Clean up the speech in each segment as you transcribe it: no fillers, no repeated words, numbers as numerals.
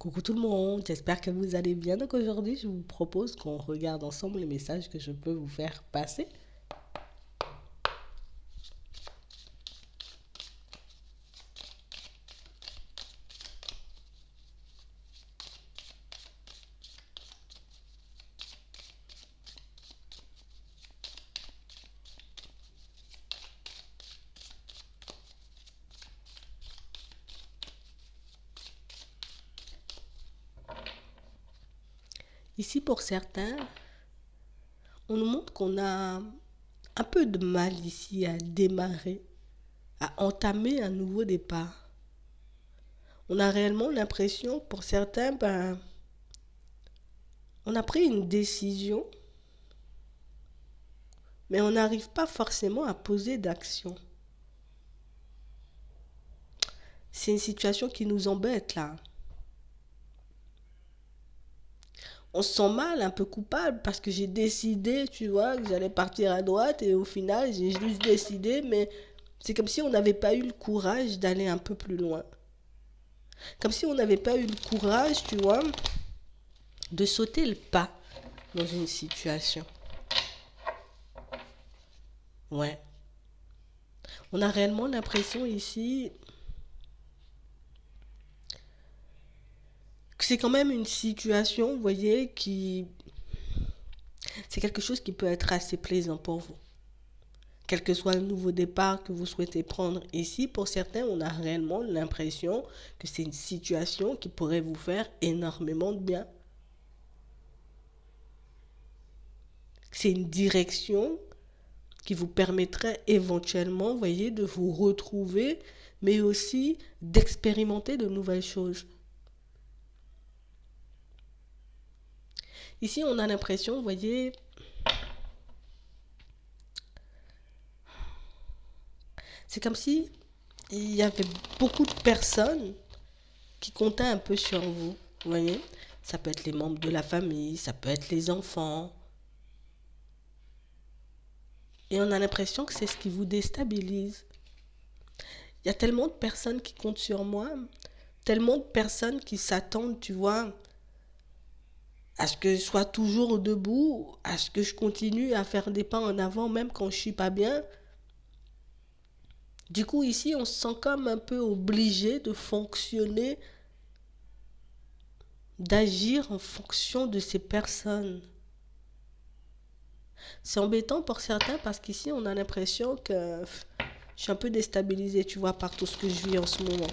Coucou tout le monde, j'espère que vous allez bien. Donc aujourd'hui, je vous propose qu'on regarde ensemble les messages que je peux vous faire passer. Ici, pour certains, on nous montre qu'on a un peu de mal ici à démarrer, à entamer un nouveau départ. On a réellement l'impression, pour certains, on a pris une décision, mais on n'arrive pas forcément à poser d'action. C'est une situation qui nous embête là. On se sent mal, un peu coupable, parce que j'ai décidé, tu vois, que j'allais partir à droite et au final, j'ai juste décidé, mais c'est comme si on n'avait pas eu le courage d'aller un peu plus loin. Comme si on n'avait pas eu le courage, tu vois, de sauter le pas dans une situation. Ouais. On a réellement l'impression ici que c'est quand même une situation, vous voyez, qui... C'est quelque chose qui peut être assez plaisant pour vous. Quel que soit le nouveau départ que vous souhaitez prendre ici, pour certains, on a réellement l'impression que c'est une situation qui pourrait vous faire énormément de bien. C'est une direction qui vous permettrait éventuellement, vous voyez, de vous retrouver, mais aussi d'expérimenter de nouvelles choses. Ici, on a l'impression, vous voyez, c'est comme si il y avait beaucoup de personnes qui comptaient un peu sur vous, vous voyez. Ça peut être les membres de la famille, ça peut être les enfants. Et on a l'impression que c'est ce qui vous déstabilise. Il y a tellement de personnes qui comptent sur moi, tellement de personnes qui s'attendent, tu vois, à ce que je sois toujours debout, à ce que je continue à faire des pas en avant même quand je suis pas bien. Du coup, ici, on se sent comme un peu obligé de fonctionner, d'agir en fonction de ces personnes. C'est embêtant pour certains parce qu'ici, on a l'impression que je suis un peu déstabilisée, tu vois, par tout ce que je vis en ce moment.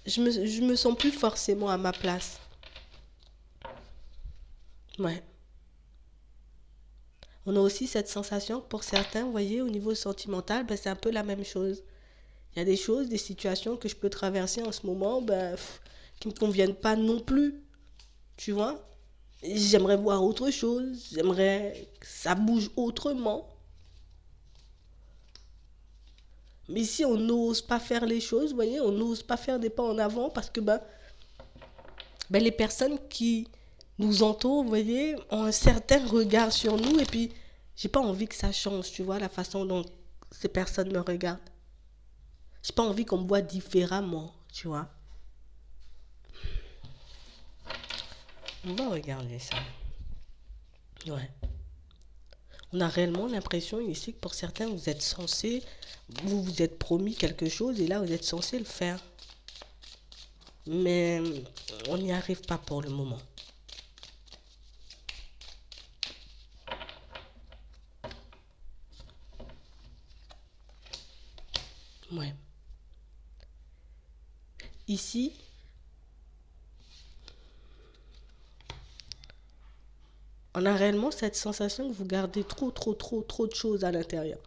Je me sens plus forcément à ma place. Ouais. On a aussi cette sensation que pour certains, vous voyez, au niveau sentimental, c'est un peu la même chose. Il y a des choses, des situations que je peux traverser en ce moment qui ne me conviennent pas non plus, tu vois. J'aimerais voir autre chose, j'aimerais que ça bouge autrement. Mais si on n'ose pas faire les choses, vous voyez, on n'ose pas faire des pas en avant parce que les personnes qui nous entourent, vous voyez, ont un certain regard sur nous et puis j'ai pas envie que ça change, tu vois, la façon dont ces personnes me regardent. J'ai pas envie qu'on me voit différemment, tu vois. On va regarder ça. Ouais. On a réellement l'impression ici que pour certains, vous êtes censé, vous vous êtes promis quelque chose et là, vous êtes censé le faire. Mais on n'y arrive pas pour le moment. Ouais. Ici, on a réellement cette sensation que vous gardez trop de choses à l'intérieur.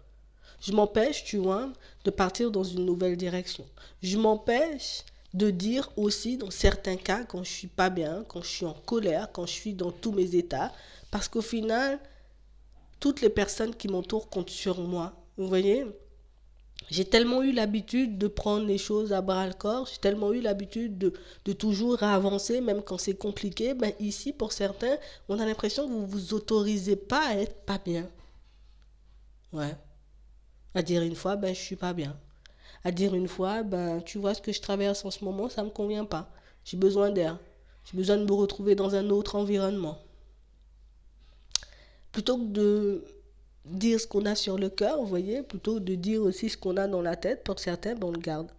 Je m'empêche, tu vois, de partir dans une nouvelle direction. Je m'empêche de dire aussi, dans certains cas, quand je suis pas bien, quand je suis en colère, quand je suis dans tous mes états, parce qu'au final, toutes les personnes qui m'entourent comptent sur moi. Vous voyez, j'ai tellement eu l'habitude de prendre les choses à bras le corps, j'ai tellement eu l'habitude de toujours avancer, même quand c'est compliqué. Ici, pour certains, on a l'impression que vous ne vous autorisez pas à être pas bien. Ouais. À dire une fois, je suis pas bien. À dire une fois, tu vois ce que je traverse en ce moment, ça me convient pas. J'ai besoin d'air. J'ai besoin de me retrouver dans un autre environnement. Plutôt que de dire ce qu'on a sur le cœur, vous voyez, plutôt que de dire aussi ce qu'on a dans la tête, pour certains, ben, on le garde.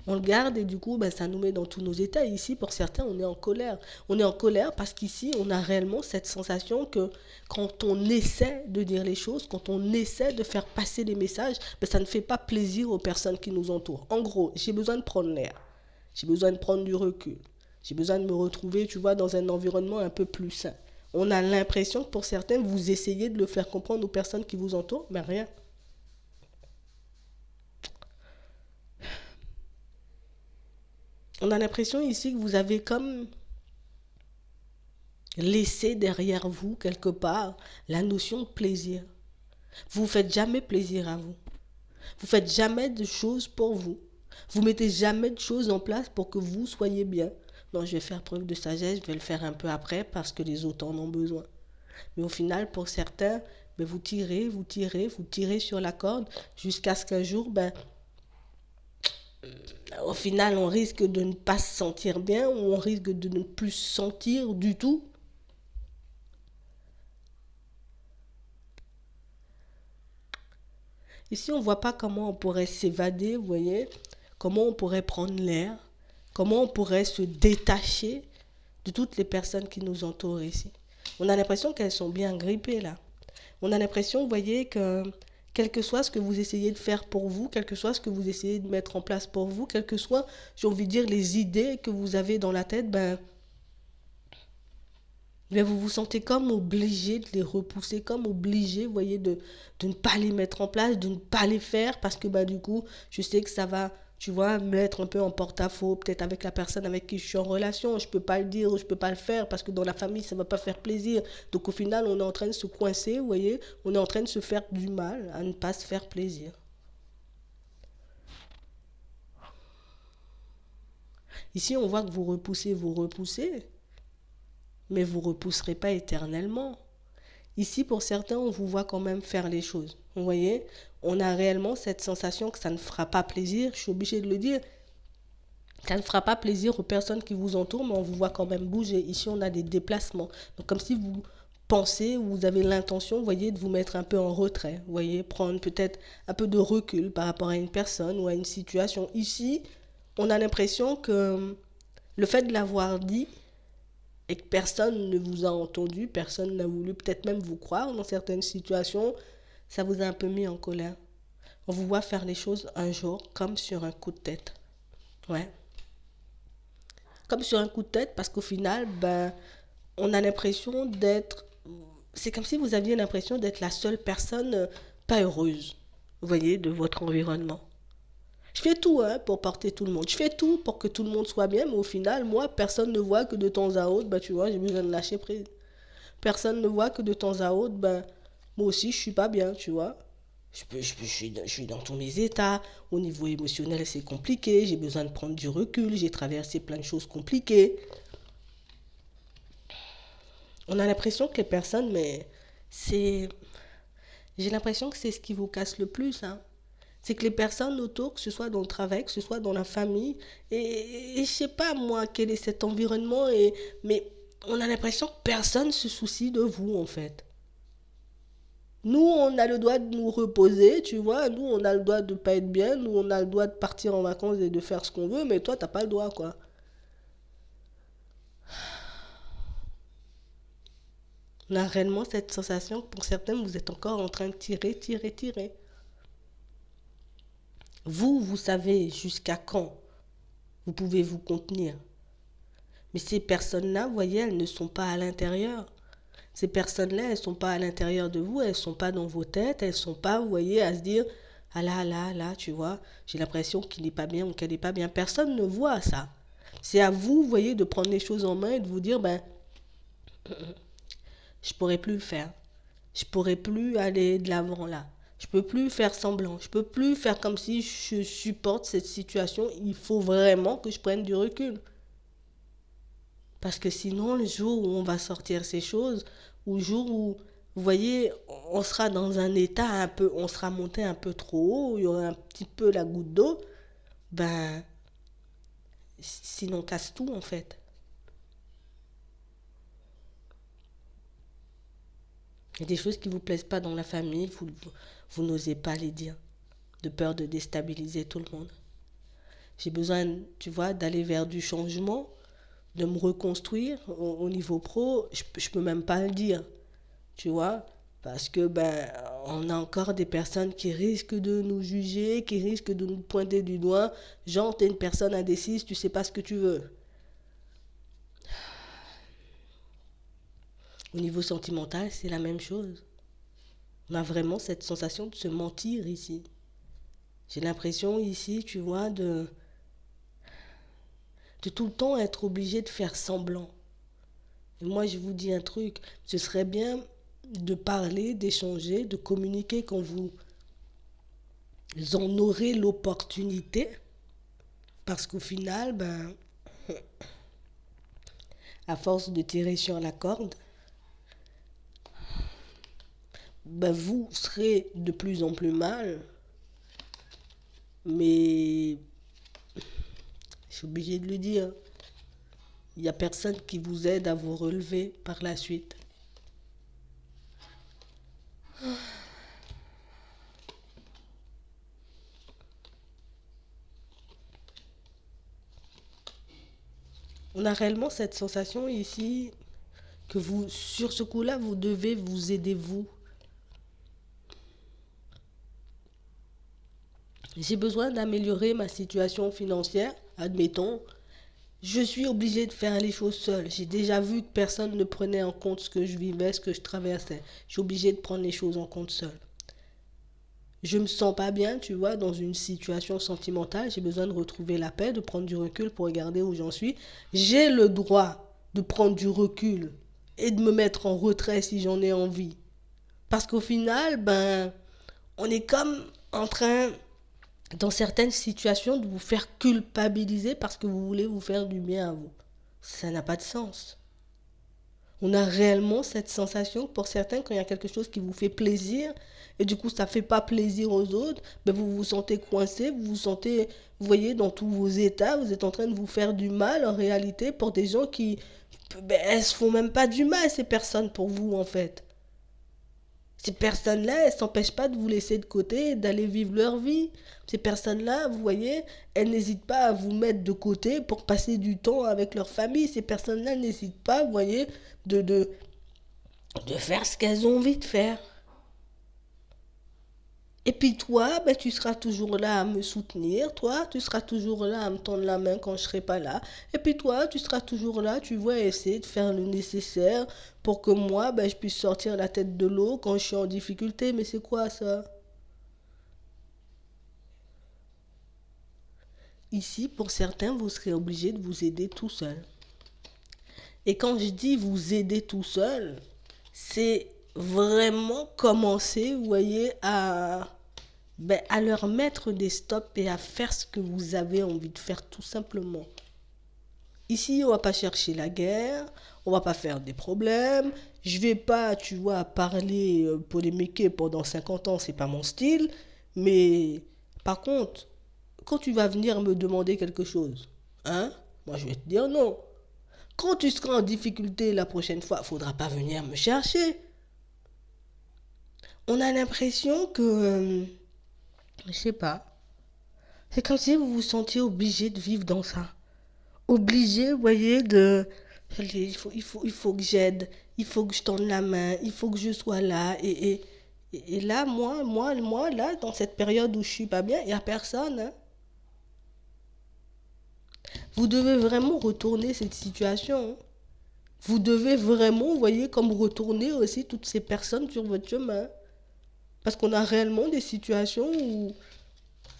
On le garde et du coup, ben, ça nous met dans tous nos états. Ici, pour certains, on est en colère. On est en colère parce qu'ici, on a réellement cette sensation que quand on essaie de dire les choses, quand on essaie de faire passer les messages, ben, ça ne fait pas plaisir aux personnes qui nous entourent. En gros, j'ai besoin de prendre l'air. J'ai besoin de prendre du recul. J'ai besoin de me retrouver, tu vois, dans un environnement un peu plus sain. On a l'impression que pour certains, vous essayez de le faire comprendre aux personnes qui vous entourent, mais rien. On a l'impression ici que vous avez comme laissé derrière vous, quelque part, la notion de plaisir. Vous ne faites jamais plaisir à vous. Vous ne faites jamais de choses pour vous. Vous mettez jamais de choses en place pour que vous soyez bien. Non, je vais faire preuve de sagesse, je vais le faire un peu après parce que les autres en ont besoin. Mais au final, pour certains, ben, vous tirez, vous tirez, vous tirez sur la corde jusqu'à ce qu'un jour, ben, au final, on risque de ne pas se sentir bien ou on risque de ne plus se sentir du tout. Ici, on ne voit pas comment on pourrait s'évader, vous voyez, comment on pourrait prendre l'air, comment on pourrait se détacher de toutes les personnes qui nous entourent ici. On a l'impression qu'elles sont bien grippées là. On a l'impression, vous voyez, que quel que soit ce que vous essayez de faire pour vous, quel que soit ce que vous essayez de mettre en place pour vous, quel que soit, j'ai envie de dire, les idées que vous avez dans la tête, ben, mais vous vous sentez comme obligé de les repousser, comme obligé, vous voyez, de ne pas les mettre en place, de ne pas les faire, parce que bah, du coup, je sais que ça va, tu vois, me mettre un peu en porte-à-faux, peut-être avec la personne avec qui je suis en relation, je peux pas le dire, je peux pas le faire, parce que dans la famille, ça va pas faire plaisir. Donc au final, on est en train de se coincer, vous voyez, on est en train de se faire du mal à ne pas se faire plaisir. Ici, on voit que vous repoussez, mais vous repousserez pas éternellement. Ici, pour certains, on vous voit quand même faire les choses. Vous voyez, on a réellement cette sensation que ça ne fera pas plaisir, je suis obligée de le dire, ça ne fera pas plaisir aux personnes qui vous entourent, mais on vous voit quand même bouger. Ici, on a des déplacements. Donc, comme si vous pensez, ou vous avez l'intention, vous voyez, de vous mettre un peu en retrait. Vous voyez, prendre peut-être un peu de recul par rapport à une personne ou à une situation. Ici, on a l'impression que le fait de l'avoir dit, et que personne ne vous a entendu, personne n'a voulu peut-être même vous croire dans certaines situations, ça vous a un peu mis en colère. On vous voit faire les choses un jour comme sur un coup de tête. Ouais. Comme sur un coup de tête parce qu'au final, ben, on a l'impression d'être... C'est comme si vous aviez l'impression d'être la seule personne pas heureuse, vous voyez, de votre environnement. Je fais tout hein, pour porter tout le monde. Je fais tout pour que tout le monde soit bien, mais au final, moi, personne ne voit que de temps à autre, bah, tu vois, j'ai besoin de lâcher prise. Personne ne voit que de temps à autre, ben, moi aussi, je suis pas bien, tu vois. Je suis dans tous mes états. Au niveau émotionnel, c'est compliqué. J'ai besoin de prendre du recul. J'ai traversé plein de choses compliquées. On a l'impression que les personnes, mais c'est... J'ai l'impression que c'est ce qui vous casse le plus, hein. C'est que les personnes autour, que ce soit dans le travail, que ce soit dans la famille, et je sais pas moi quel est cet environnement, mais on a l'impression que personne se soucie de vous en fait. Nous, on a le droit de nous reposer, tu vois. Nous, on a le droit de pas être bien. Nous, on a le droit de partir en vacances et de faire ce qu'on veut, mais toi, t'as pas le droit, quoi. On a réellement cette sensation que pour certains, vous êtes encore en train de tirer, tirer, tirer. Vous, vous savez jusqu'à quand vous pouvez vous contenir. Mais ces personnes-là, vous voyez, elles ne sont pas à l'intérieur. Ces personnes-là, elles ne sont pas à l'intérieur de vous, elles ne sont pas dans vos têtes, elles ne sont pas, vous voyez, à se dire, ah là, là, là, tu vois, j'ai l'impression qu'il n'est pas bien ou qu'elle n'est pas bien. Personne ne voit ça. C'est à vous, vous voyez, de prendre les choses en main et de vous dire, ben, je ne pourrais plus le faire. Je ne pourrais plus aller de l'avant là. Je ne peux plus faire semblant. Je ne peux plus faire comme si je supporte cette situation. Il faut vraiment que je prenne du recul. Parce que sinon, le jour où on va sortir ces choses, ou le jour où, vous voyez, on sera dans un état un peu, on sera monté un peu trop haut, il y aura un petit peu la goutte d'eau, ben, Sinon, on casse tout, en fait. Il y a des choses qui ne vous plaisent pas dans la famille, vous n'osez pas les dire, de peur de déstabiliser tout le monde. J'ai besoin, tu vois, d'aller vers du changement, de me reconstruire au niveau pro. Je peux même pas le dire, tu vois, parce que ben on a encore des personnes qui risquent de nous juger, qui risquent de nous pointer du doigt. Genre, t'es une personne indécise, tu sais pas ce que tu veux. Au niveau sentimental, c'est la même chose. On a vraiment cette sensation de se mentir ici. J'ai l'impression ici, tu vois, de tout le temps être obligé de faire semblant. Et moi, je vous dis un truc, ce serait bien de parler, d'échanger, de communiquer quand vous en aurez l'opportunité. Parce qu'au final, ben, à force de tirer sur la corde, ben, vous serez de plus en plus mal. Mais je suis obligé de le dire. Il n'y a personne qui vous aide à vous relever par la suite. On a réellement cette sensation ici que vous, sur ce coup-là, vous devez vous aider vous. J'ai besoin d'améliorer ma situation financière, admettons. Je suis obligée de faire les choses seule. J'ai déjà vu que personne ne prenait en compte ce que je vivais, ce que je traversais. Je suis obligée de prendre les choses en compte seule. Je me sens pas bien, tu vois, dans une situation sentimentale. J'ai besoin de retrouver la paix, de prendre du recul pour regarder où j'en suis. J'ai le droit de prendre du recul et de me mettre en retrait si j'en ai envie. Parce qu'au final, ben, on est comme en train, dans certaines situations, de vous faire culpabiliser parce que vous voulez vous faire du bien à vous. Ça n'a pas de sens. On a réellement cette sensation que pour certains, quand il y a quelque chose qui vous fait plaisir, et du coup ça ne fait pas plaisir aux autres, ben vous vous sentez coincé, vous vous sentez, vous voyez, dans tous vos états, vous êtes en train de vous faire du mal en réalité pour des gens qui, ben, elles se font même pas du mal, ces personnes, pour vous en fait. Ces personnes-là, elles ne s'empêchent pas de vous laisser de côté et d'aller vivre leur vie. Ces personnes-là, vous voyez, elles n'hésitent pas à vous mettre de côté pour passer du temps avec leur famille. Ces personnes-là n'hésitent pas, vous voyez, de, de, de faire ce qu'elles ont envie de faire. Et puis toi, ben, tu seras toujours là à me soutenir. Toi, tu seras toujours là à me tendre la main quand je serai pas là. Et puis toi, tu seras toujours là, tu vois, essayer de faire le nécessaire pour que moi, ben, je puisse sortir la tête de l'eau quand je suis en difficulté. Mais c'est quoi ça? Ici, pour certains, vous serez obligé de vous aider tout seul. Et quand je dis vous aider tout seul, c'est vraiment commencer, vous voyez, ben, à leur mettre des stops et à faire ce que vous avez envie de faire tout simplement. Ici, on va pas chercher la guerre, on va pas faire des problèmes. Je vais pas, tu vois, parler, polémiquer pendant 50 ans, c'est pas mon style. Mais par contre, quand tu vas venir me demander quelque chose, hein, moi je vais te dire non. Quand tu seras en difficulté la prochaine fois, faudra pas venir me chercher. On a l'impression que, je sais pas, c'est comme si vous vous sentiez obligé de vivre dans ça. Obligé, vous voyez, de... il faut que j'aide, il faut que je tende la main, il faut que je sois là. Et là, moi, là, dans cette période où je suis pas bien, il n'y a personne. Hein. Vous devez vraiment retourner cette situation. Hein. Vous devez vraiment, vous voyez, comme retourner aussi toutes ces personnes sur votre chemin. Parce qu'on a réellement des situations où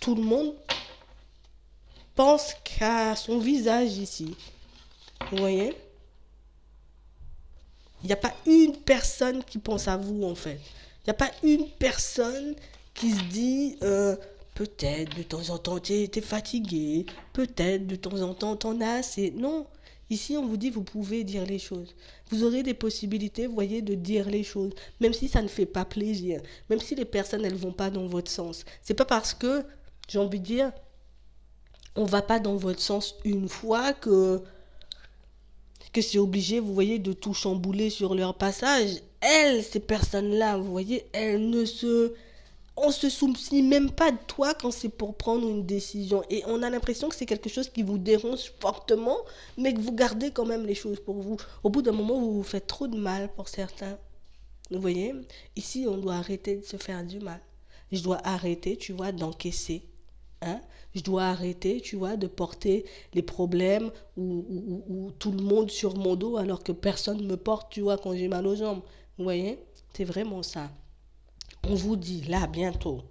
tout le monde pense qu'à son visage ici. Vous voyez? Il n'y a pas une personne qui pense à vous, en fait. Il n'y a pas une personne qui se dit peut-être de temps en temps t'es fatigué, peut-être de temps en temps t'en as assez. Non, ici on vous dit vous pouvez dire les choses. Vous aurez des possibilités, vous voyez, de dire les choses, même si ça ne fait pas plaisir, même si les personnes elles vont pas dans votre sens. C'est pas parce que, j'ai envie de dire, on va pas dans votre sens une fois que c'est obligé, vous voyez, de tout chambouler sur leur passage. Elles, ces personnes-là, vous voyez, on se soucie même pas de toi quand c'est pour prendre une décision. Et on a l'impression que c'est quelque chose qui vous dérange fortement, mais que vous gardez quand même les choses pour vous. Au bout d'un moment, vous vous faites trop de mal pour certains. Vous voyez, ici, on doit arrêter de se faire du mal. Je dois arrêter, tu vois, d'encaisser. Hein? Je dois arrêter, tu vois, de porter les problèmes ou tout le monde sur mon dos alors que personne ne me porte, tu vois, quand j'ai mal aux jambes. Vous voyez, c'est vraiment ça. On vous dit là, bientôt,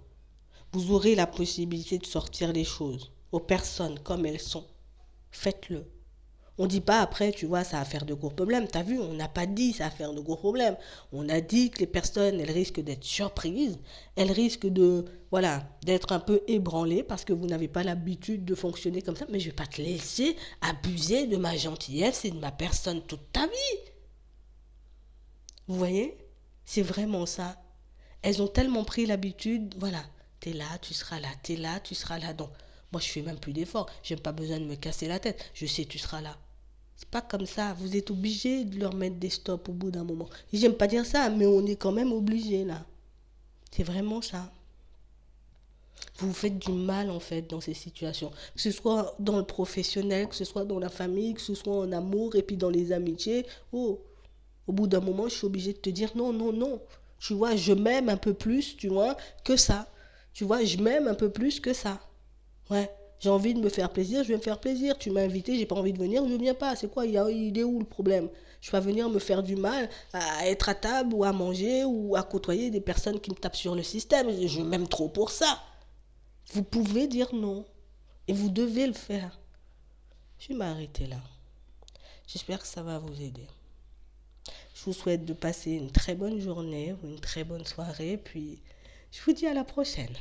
vous aurez la possibilité de sortir les choses aux personnes comme elles sont. Faites-le. On ne dit pas après, tu vois, ça va faire de gros problèmes. T'as vu, on n'a pas dit ça va faire de gros problèmes. On a dit que les personnes, elles risquent d'être surprises. Elles risquent de, voilà, d'être un peu ébranlées parce que vous n'avez pas l'habitude de fonctionner comme ça. Mais je ne vais pas te laisser abuser de ma gentillesse et de ma personne toute ta vie. Vous voyez? C'est vraiment ça. Elles ont tellement pris l'habitude, voilà, t'es là, tu seras là, t'es là, tu seras là. Donc, moi, je fais même plus d'efforts. J'ai pas besoin de me casser la tête. Je sais, tu seras là. C'est pas comme ça. Vous êtes obligé de leur mettre des stops au bout d'un moment. J'aime pas dire ça, mais on est quand même obligé là. C'est vraiment ça. Vous vous faites du mal en fait dans ces situations. Que ce soit dans le professionnel, que ce soit dans la famille, que ce soit en amour et puis dans les amitiés. Oh, au bout d'un moment, je suis obligée de te dire non, non, non. Tu vois, je m'aime un peu plus, tu vois, que ça. Tu vois, je m'aime un peu plus que ça. Ouais. J'ai envie de me faire plaisir, je vais me faire plaisir. Tu m'as invité, j'ai pas envie de venir, je viens pas. C'est quoi, il est où le problème? Je vais pas venir me faire du mal à être à table ou à manger ou à côtoyer des personnes qui me tapent sur le système. Je m'aime trop pour ça. Vous pouvez dire non. Et vous devez le faire. Je vais m'arrêter là. J'espère que ça va vous aider. Je vous souhaite de passer une très bonne journée ou une très bonne soirée. Puis je vous dis à la prochaine.